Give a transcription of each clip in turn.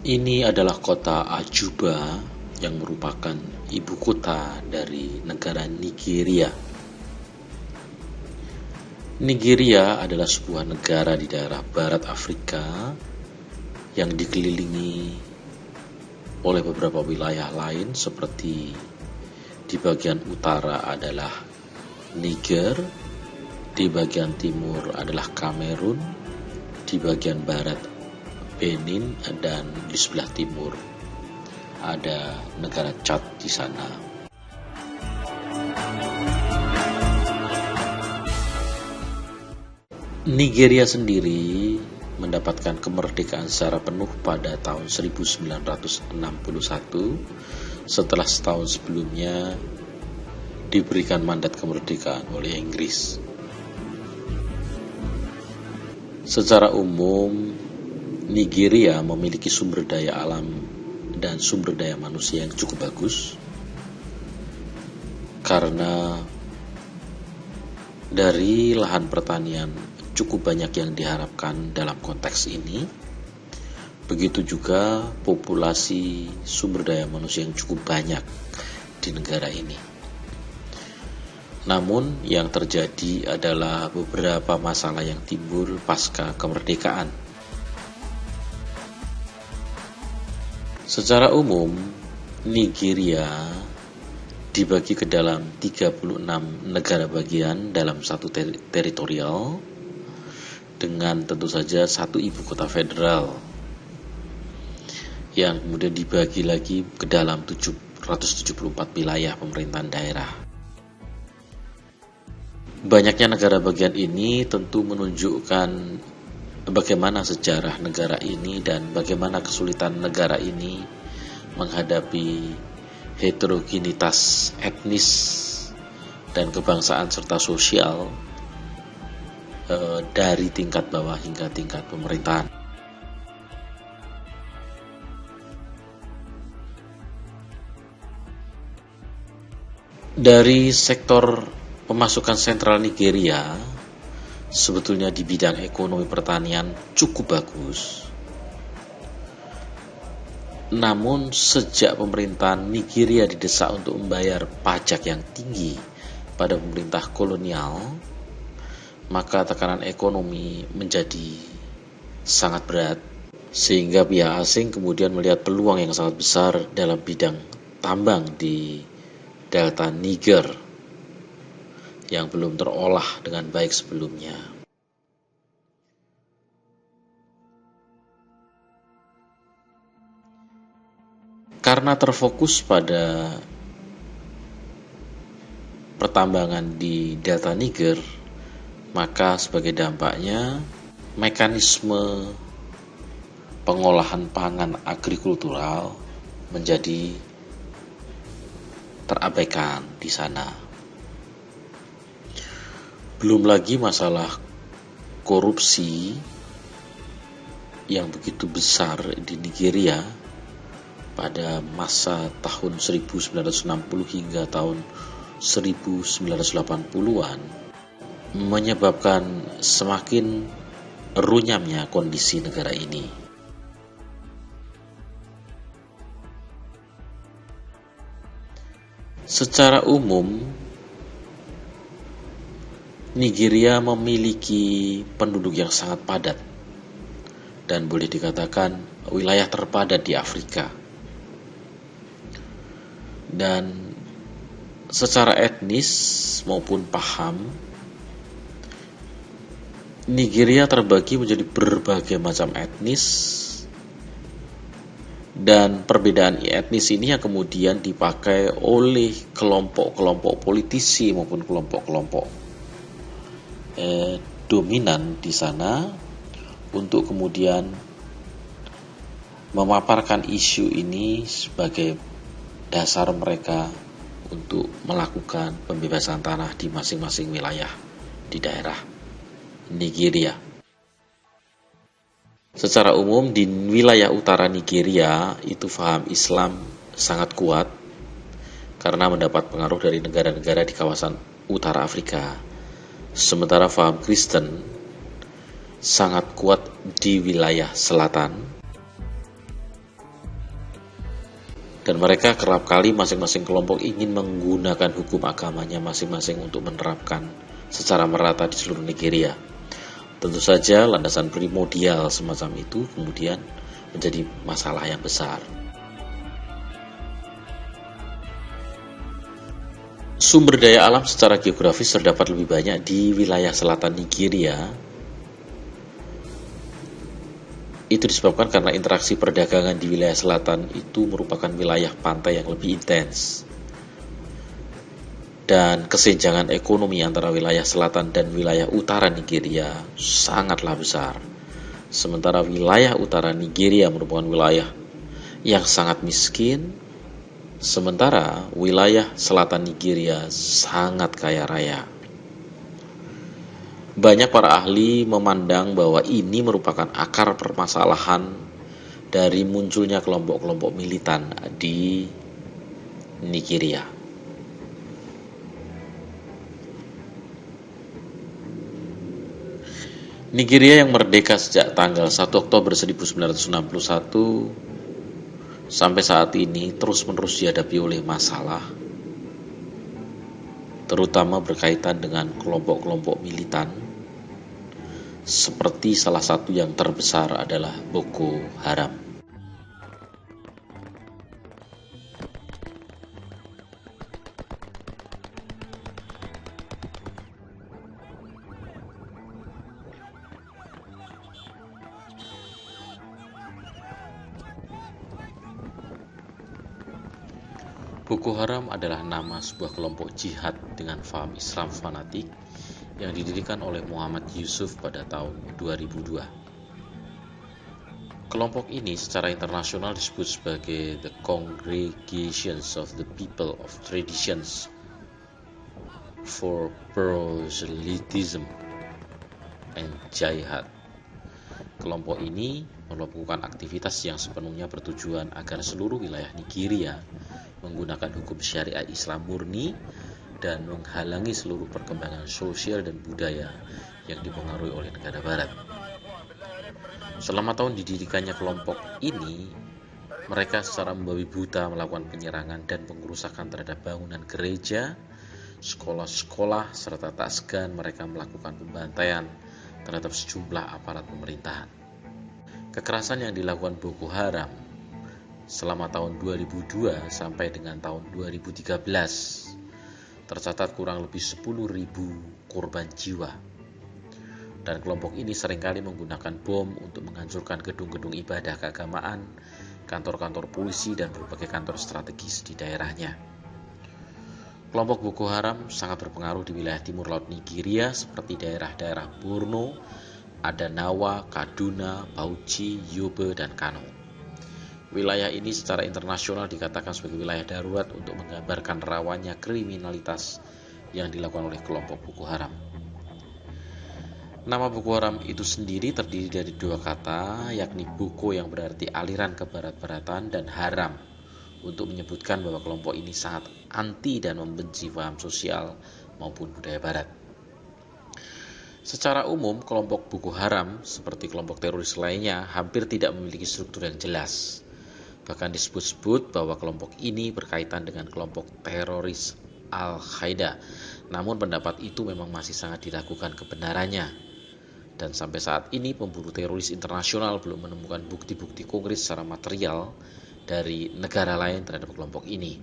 Ini adalah kota Ajuba yang merupakan ibu kota dari negara Nigeria. Nigeria adalah sebuah negara di daerah barat Afrika yang dikelilingi oleh beberapa wilayah lain seperti di bagian utara adalah Niger, di bagian timur adalah Kamerun, di bagian barat Benin, dan di sebelah timur ada negara Chad di sana. Nigeria sendiri mendapatkan kemerdekaan secara penuh pada tahun 1961 setelah setahun sebelumnya diberikan mandat kemerdekaan oleh Inggris. Secara umum, Nigeria memiliki sumber daya alam dan sumber daya manusia yang cukup bagus karena dari lahan pertanian cukup banyak yang diharapkan dalam konteks ini. Begitu juga populasi sumber daya manusia yang cukup banyak di negara ini. Namun yang terjadi adalah beberapa masalah yang timbul pasca kemerdekaan. Secara umum, Nigeria dibagi ke dalam 36 negara bagian dalam satu teritorial dengan tentu saja satu ibu kota federal yang kemudian dibagi lagi ke dalam 774 wilayah pemerintahan daerah. Banyaknya negara bagian ini tentu menunjukkan bagaimana sejarah negara ini dan bagaimana kesulitan negara ini menghadapi heterogenitas etnis dan kebangsaan serta sosial dari tingkat bawah hingga tingkat pemerintahan. Dari sektor pemasukan sentral Nigeria, sebetulnya di bidang ekonomi pertanian cukup bagus. Namun sejak pemerintahan Nigeria didesak untuk membayar pajak yang tinggi pada pemerintah kolonial, maka tekanan ekonomi menjadi sangat berat, sehingga pihak asing kemudian melihat peluang yang sangat besar dalam bidang tambang di delta Niger yang belum terolah dengan baik sebelumnya. Karena terfokus pada pertambangan di delta Niger, maka sebagai dampaknya mekanisme pengolahan pangan agrikultural menjadi terabaikan di sana. Belum lagi masalah korupsi yang begitu besar di Nigeria pada masa tahun 1960 hingga tahun 1980-an menyebabkan semakin runyamnya kondisi negara ini. Secara umum, Nigeria memiliki penduduk yang sangat padat dan boleh dikatakan wilayah terpadat di Afrika. Dan secara etnis maupun paham, Nigeria terbagi menjadi berbagai macam etnis, dan perbedaan etnis ini yang kemudian dipakai oleh kelompok-kelompok politisi maupun kelompok-kelompok dominan di sana untuk kemudian memaparkan isu ini sebagai dasar mereka untuk melakukan pembebasan tanah di masing-masing wilayah di daerah Nigeria. Secara umum di wilayah utara Nigeria itu faham Islam sangat kuat karena mendapat pengaruh dari negara-negara di kawasan utara Afrika. Sementara faham Kristen sangat kuat di wilayah selatan Dan mereka kerap kali masing-masing kelompok ingin menggunakan hukum agamanya masing-masing untuk menerapkan secara merata di seluruh Nigeria. Tentu saja landasan primordial semacam itu kemudian menjadi masalah yang besar. Sumber daya alam secara geografis terdapat lebih banyak di wilayah selatan Nigeria. Itu disebabkan karena interaksi perdagangan di wilayah selatan itu merupakan wilayah pantai yang lebih intens. Dan kesenjangan ekonomi antara wilayah selatan dan wilayah utara Nigeria sangatlah besar. Sementara wilayah utara Nigeria merupakan wilayah yang sangat miskin, sementara wilayah selatan Nigeria sangat kaya raya. Banyak para ahli memandang bahwa ini merupakan akar permasalahan dari munculnya kelompok-kelompok militan di Nigeria. Nigeria yang merdeka sejak tanggal 1 Oktober 1961 sampai saat ini terus-menerus dihadapi oleh masalah, terutama berkaitan dengan kelompok-kelompok militan, seperti salah satu yang terbesar adalah Boko Haram. Boko Haram adalah nama sebuah kelompok jihad dengan paham Islam fanatik yang didirikan oleh Muhammad Yusuf pada tahun 2002. Kelompok ini secara internasional disebut sebagai The Congregations of the People of Traditions for Proselytism and Jihad. Kelompok ini melakukan aktivitas yang sepenuhnya bertujuan agar seluruh wilayah Nigeria menggunakan hukum syariat Islam murni dan menghalangi seluruh perkembangan sosial dan budaya yang dipengaruhi oleh negara barat. Selama tahun didirikannya kelompok ini, mereka secara membabi buta melakukan penyerangan dan pengerusakan terhadap bangunan gereja, sekolah-sekolah, serta tak segan mereka melakukan pembantaian terhadap sejumlah aparat pemerintahan. Kekerasan yang dilakukan Boko Haram selama tahun 2002 sampai dengan tahun 2013 tercatat kurang lebih 10.000 korban jiwa. Dan kelompok ini seringkali menggunakan bom untuk menghancurkan gedung-gedung ibadah keagamaan, kantor-kantor polisi, dan berbagai kantor strategis di daerahnya. Kelompok Boko Haram sangat berpengaruh di wilayah timur laut Nigeria seperti daerah-daerah Borno, Adamawa, Kaduna, Bauchi, Yobe, dan Kano. Wilayah ini secara internasional dikatakan sebagai wilayah darurat untuk menggambarkan rawannya kriminalitas yang dilakukan oleh kelompok Boko Haram. Nama Boko Haram itu sendiri terdiri dari dua kata, yakni Boko yang berarti aliran kebarat-baratan dan Haram untuk menyebutkan bahwa kelompok ini sangat anti dan membenci paham sosial maupun budaya barat. Secara umum, kelompok Boko Haram seperti kelompok teroris lainnya hampir tidak memiliki struktur yang jelas. Bahkan disebut-sebut bahwa kelompok ini berkaitan dengan kelompok teroris Al-Qaeda. Namun pendapat itu memang masih sangat diragukan kebenarannya. Dan sampai saat ini pemburu teroris internasional belum menemukan bukti-bukti konkret secara material dari negara lain terhadap kelompok ini.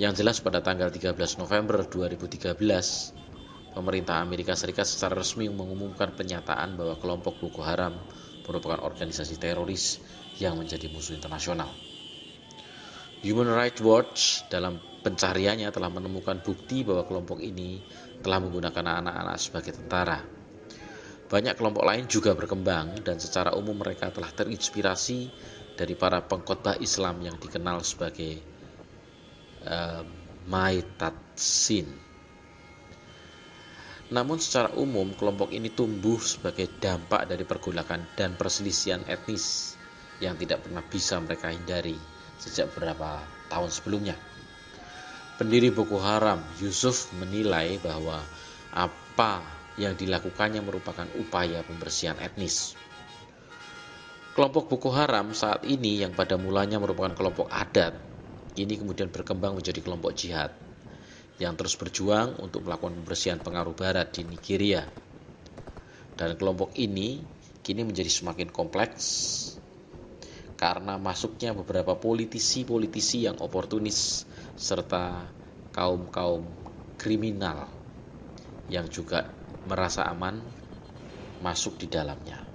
Yang jelas pada tanggal 13 November 2013, pemerintah Amerika Serikat secara resmi mengumumkan pernyataan bahwa kelompok Boko Haram merupakan organisasi teroris yang menjadi musuh internasional. Human Rights Watch dalam pencariannya telah menemukan bukti bahwa kelompok ini telah menggunakan anak-anak sebagai tentara. Banyak kelompok lain juga berkembang dan secara umum mereka telah terinspirasi dari para pengkhotbah Islam yang dikenal sebagai Ma'itatsin. Namun secara umum kelompok ini tumbuh sebagai dampak dari pergolakan dan perselisihan etnis yang tidak pernah bisa mereka hindari sejak beberapa tahun sebelumnya. Pendiri Boko Haram, Yusuf, menilai bahwa apa yang dilakukannya merupakan upaya pembersihan etnis. Kelompok Boko Haram saat ini yang pada mulanya merupakan kelompok adat, ini kemudian berkembang menjadi kelompok jihad yang terus berjuang untuk melakukan pembersihan pengaruh barat di Nigeria. Dan kelompok ini kini menjadi semakin kompleks karena masuknya beberapa politisi-politisi yang oportunis serta kaum-kaum kriminal yang juga merasa aman masuk di dalamnya.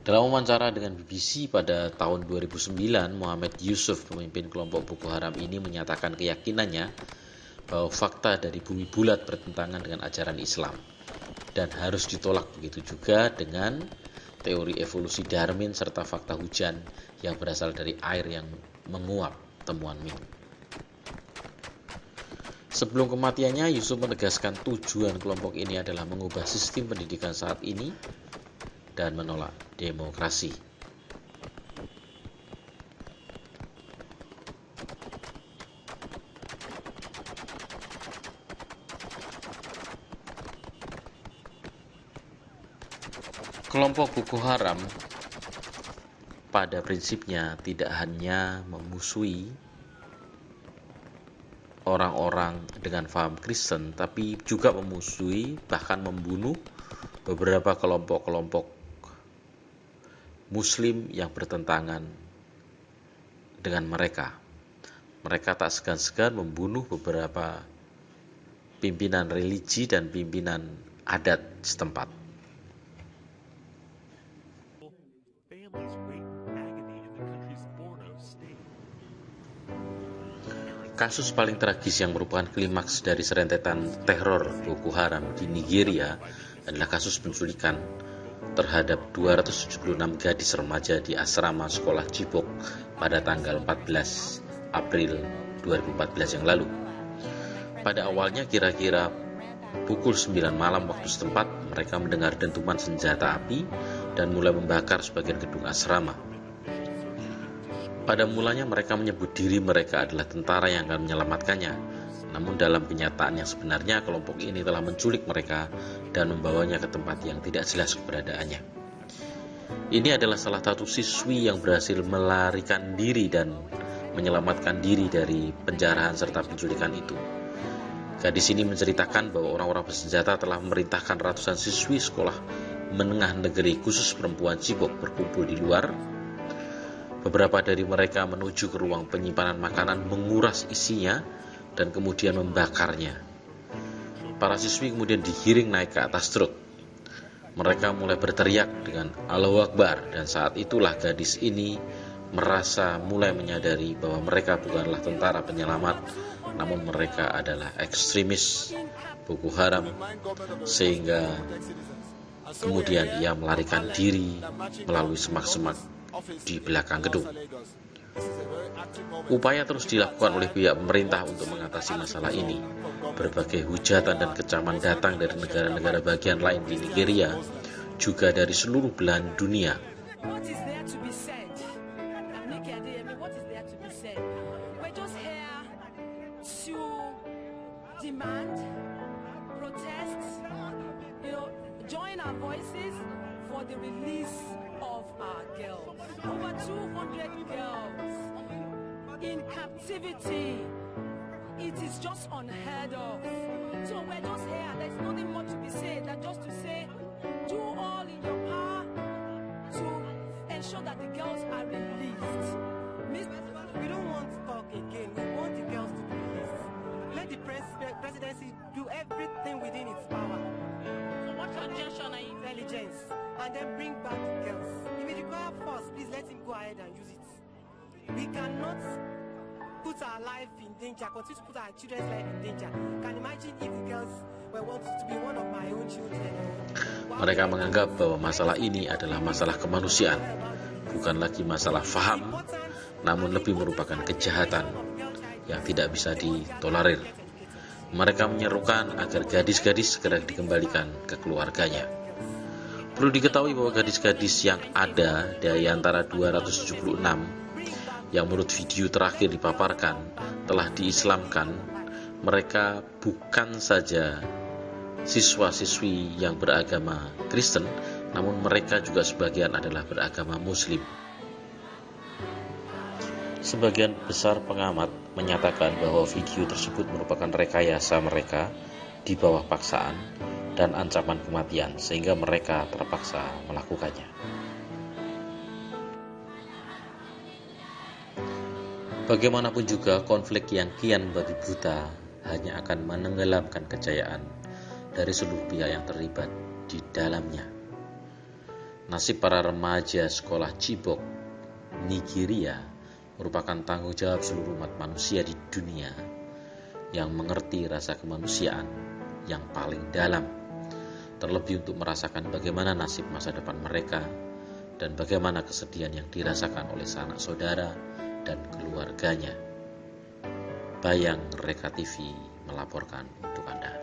Dalam wawancara dengan BBC pada tahun 2009, Muhammad Yusuf, pemimpin kelompok Boko Haram ini menyatakan keyakinannya bahwa fakta dari bumi bulat bertentangan dengan ajaran Islam dan harus ditolak, begitu juga dengan teori evolusi Darwin serta fakta hujan yang berasal dari air yang menguap, temuan Ming. Sebelum kematiannya, Yusuf menegaskan tujuan kelompok ini adalah mengubah sistem pendidikan saat ini dan menolak demokrasi. Kelompok Boko Haram pada prinsipnya tidak hanya memusuhi orang-orang dengan paham Kristen, tapi juga memusuhi, bahkan membunuh beberapa kelompok-kelompok Muslim yang bertentangan dengan mereka. Mereka tak segan-segan membunuh beberapa pimpinan religi dan pimpinan adat setempat. Kasus paling tragis yang merupakan klimaks dari serentetan teror Boko Haram di Nigeria adalah kasus penculikan terhadap 276 gadis remaja di asrama sekolah Chibok pada tanggal 14 April 2014 yang lalu. Pada awalnya kira-kira pukul 9 malam waktu setempat, mereka mendengar dentuman senjata api dan mulai membakar sebagian gedung asrama. Pada mulanya mereka menyebut diri mereka adalah tentara yang akan menyelamatkannya. Namun dalam kenyataan yang sebenarnya, kelompok ini telah menculik mereka dan membawanya ke tempat yang tidak jelas keberadaannya. Ini adalah salah satu siswi yang berhasil melarikan diri dan menyelamatkan diri dari penjarahan serta penculikan itu. Gadis ini menceritakan bahwa orang-orang bersenjata telah memerintahkan ratusan siswi sekolah menengah negeri khusus perempuan Chibok berkumpul di luar. Beberapa dari mereka menuju ke ruang penyimpanan makanan, menguras isinya, dan kemudian membakarnya. Para siswi kemudian digiring naik ke atas truk. Mereka mulai berteriak dengan Allahu Akbar, dan saat itulah gadis ini merasa mulai menyadari bahwa mereka bukanlah tentara penyelamat, namun mereka adalah ekstremis Boko Haram, sehingga kemudian ia melarikan diri melalui semak-semak di belakang gedung. Upaya terus dilakukan oleh pihak pemerintah untuk mengatasi masalah ini. Berbagai hujatan dan kecaman datang dari negara-negara bagian lain di Nigeria, juga dari seluruh belahan dunia. Over 200 girls in captivity. It is just unheard of. So we're just here. There's nothing more to be said than just to say, do all in your power to ensure that the girls are released. We don't want to talk again. We want the girls to be released. Let the presidency do everything within its power. So what's your objection and Intelligence, and then bring back the girls. If it requires force, please let him go ahead and use it. We cannot put our life in danger, continue to put our children's life in danger. Can you imagine if the girls were wanted to be one of my own children? Mereka menganggap bahwa masalah ini adalah masalah kemanusiaan, bukan lagi masalah faham, namun lebih merupakan kejahatan yang tidak bisa ditolerir. Mereka menyerukan agar gadis-gadis segera dikembalikan ke keluarganya. Perlu diketahui bahwa gadis-gadis yang ada dari antara 276 yang menurut video terakhir dipaparkan telah diislamkan, mereka bukan saja siswa-siswi yang beragama Kristen, namun mereka juga sebagian adalah beragama Muslim. Sebagian besar pengamat menyatakan bahwa video tersebut merupakan rekayasa mereka di bawah paksaan dan ancaman kematian sehingga mereka terpaksa melakukannya. Bagaimanapun juga, konflik yang kian babi buta hanya akan menenggelamkan kejayaan dari seluruh pihak yang terlibat di dalamnya. Nasib para remaja sekolah Chibok, Nigeria, merupakan tanggung jawab seluruh umat manusia di dunia yang mengerti rasa kemanusiaan yang paling dalam, terlebih untuk merasakan bagaimana nasib masa depan mereka dan bagaimana kesedihan yang dirasakan oleh sanak saudara dan keluarganya. Bayang Reka TV melaporkan untuk Anda.